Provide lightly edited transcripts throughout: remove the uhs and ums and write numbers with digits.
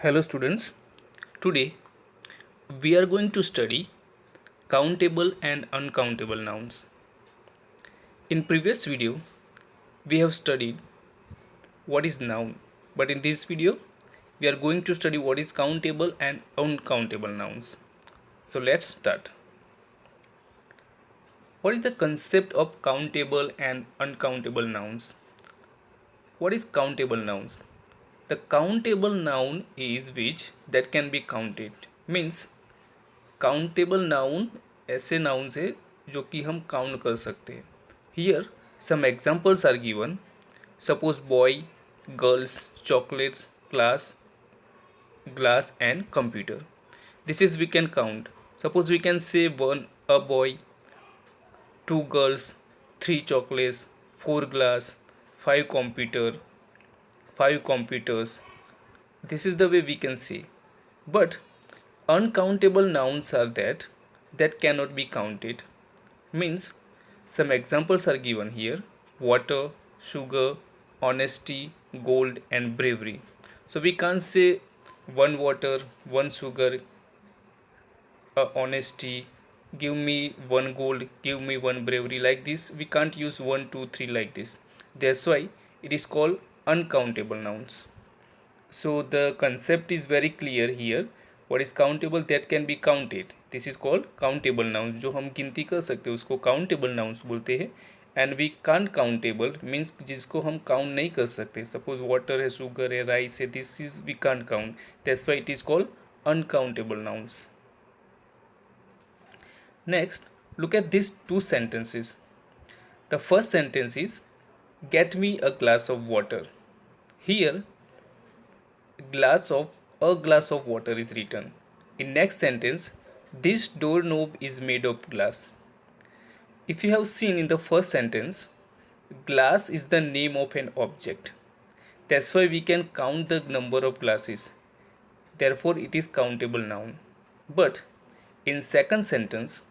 Hello students, today we are going to study countable and uncountable nouns. In previous video we have studied what is noun, but in this video we are going to study what is countable and uncountable nouns. So let's start. What is the concept of countable and uncountable nouns? What is countable nouns? The countable noun is which that can be counted. Means countable noun ऐसे nouns है जो कि हम काउंट कर सकते हैं. Here some examples are given. Suppose boy, girls, chocolates, class, glass and computer. This is we can count. Suppose we can say one a boy, two girls, three chocolates, four glass, five computers. This is the way we can say. But uncountable nouns are that cannot be counted. Means some examples are given here: water, sugar, honesty, gold and bravery. So we can't say one water, one sugar, honesty, give me one gold, give me one bravery. Like this we can't use 1 2 3 like this. That's why it is called uncountable nouns. So the concept is very clear here. What is countable that can be counted, this is called countable nouns. जो हम गिनती कर सकते हैं उसको countable nouns बोलते हैं. And we can't countable means जिसको हम काउंट नहीं कर सकते. सपोज वाटर है, शुगर है, राइस है, this is we can't count. That's why it is called uncountable nouns. Next, look at these two sentences. The first sentence is get me a glass of water. Here a glass of water is written. In next sentence, this doorknob is made of glass. If you have seen in the first sentence, glass is the name of an object. That's why we can count the number of glasses. Therefore it is countable noun. But in second sentence,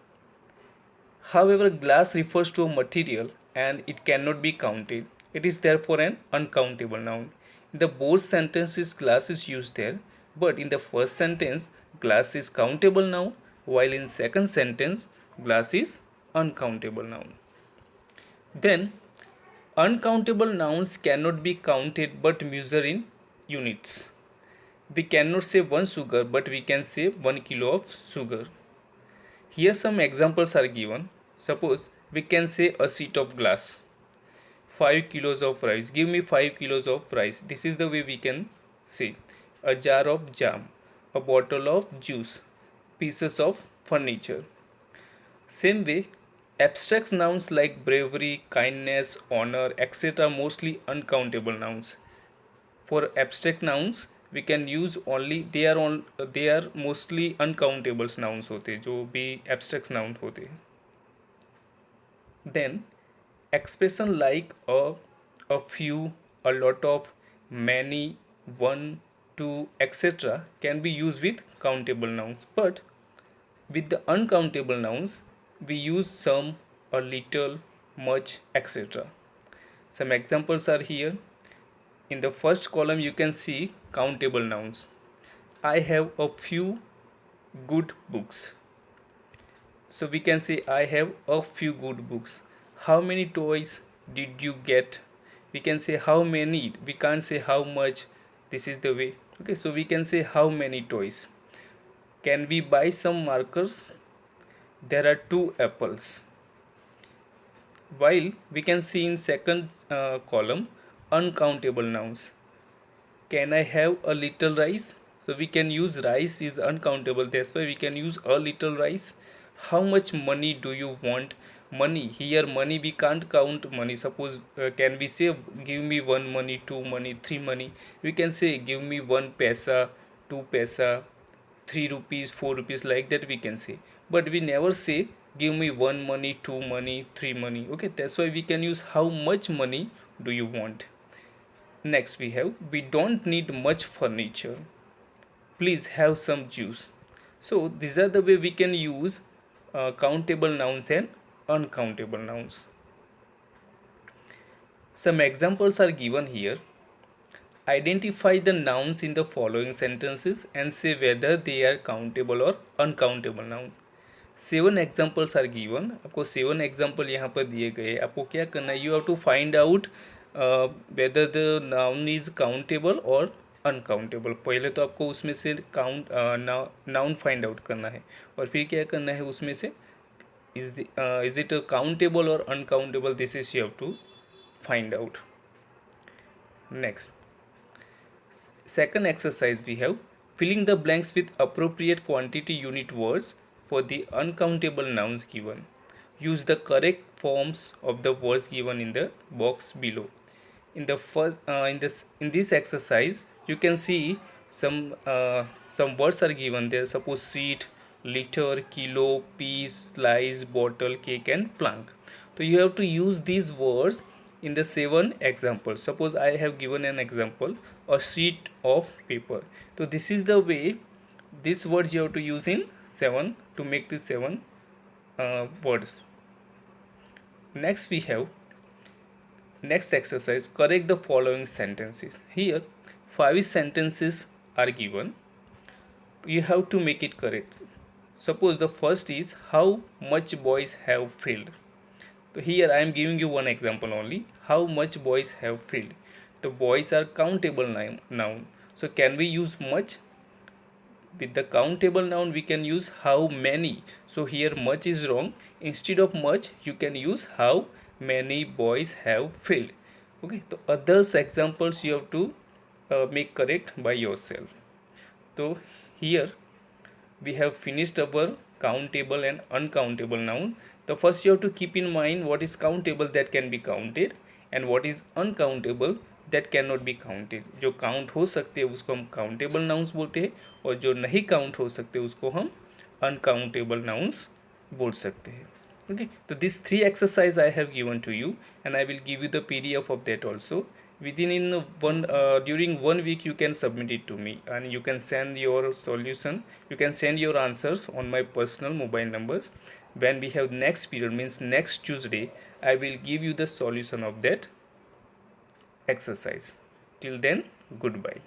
however, glass refers to a material and it cannot be counted. It is therefore an uncountable noun. In the both sentences, glass is used there, but in the first sentence, glass is countable noun, while in second sentence, glass is uncountable noun. Then, uncountable nouns cannot be counted but measured in units. We cannot say one sugar, but we can say 1 kilo of sugar. Here some examples are given. Suppose we can say a sheet of glass, 5 kilos of rice, give me 5 kilos of rice. This is the way we can say. A jar of jam, a bottle of juice, pieces of furniture. Same way, abstract nouns like bravery, kindness, honor, etc. mostly uncountable nouns. For abstract nouns we can use only they are mostly uncountable nouns होते जो भी abstract nouns होते. Then expression like a few, a lot of, many, one, two, etc. can be used with countable nouns, but with the uncountable nouns we use some, a little, much, etc. Some examples are here. In the first column you can see countable nouns. I have a few good books. So we can say I have a few good books. How many toys did you get? We can say how many. We can't say how much. This is the way. Okay, so we can say how many toys. Can we buy some markers? There are 2 apples. While we can see in second column uncountable nouns. Can I have a little rice? So we can use rice is uncountable. That's why we can use a little rice. How much money do you want? Money, here money we can't count money. Suppose can we say give me 1 money, 2 money, 3 money? We can say give me 1 paisa, 2 paisa, 3 rupees, 4 rupees, like that we can say. But we never say give me 1 money, 2 money, 3 money. Okay, that's why we can use how much money do you want. Next we have we don't need much furniture. Please have some juice. So these are the way we can use countable nouns and uncountable nouns. Some examples are given here. identify the nouns in the following sentences and say whether they are countable or uncountable noun. 7 examples are given. आपको 7 example यहाँ पर दिए गए. आपको क्या करना है, you have to find out whether the noun is countable और अनकाउंटेबल. पहले तो आपको उसमें से काउंट नाउन फाइंड आउट करना है और फिर क्या करना है उसमें से इज इट काउंटेबल और uncountable. This is you have to find out. Next, second exercise we have filling the blanks with appropriate quantity unit words for the uncountable nouns given. Use the correct forms of the words given in the box below. In the first in this exercise you can see some words are given there. Suppose seat, liter, kilo, piece, slice, bottle, cake and plank. So you have to use these words in the 7 examples. Suppose I have given an example, a sheet of paper. So this is the way these words you have to use in 7 to make these 7 words. Next we have next exercise, correct the following sentences. Here 5 sentences are given. You have to make it correct. Suppose the first is how much boys have failed. So here I am giving you one example only. How much boys have failed. The boys are countable noun. So can we use much? With the countable noun we can use how many. So here much is wrong. Instead of much you can use how many boys have failed. Okay, so others examples you have to make correct by yourself. So here we have finished our countable and uncountable nouns. The first you have to keep in mind what is countable, that can be counted, and what is uncountable, that cannot be counted. जो count हो सकते हैं उसको हम countable nouns बोलते हैं और जो नहीं काउंट हो सकते उसको हम अनकाउंटेबल नाउन्स बोल सकते हैं. Okay, so these 3 exercise I have given to you and I will give you the PDF of that also. During 1 week you can submit it to me and you can send your solution, you can send your answers on my personal mobile numbers. When we have next period, means next Tuesday, I will give you the solution of that exercise. Till then, goodbye.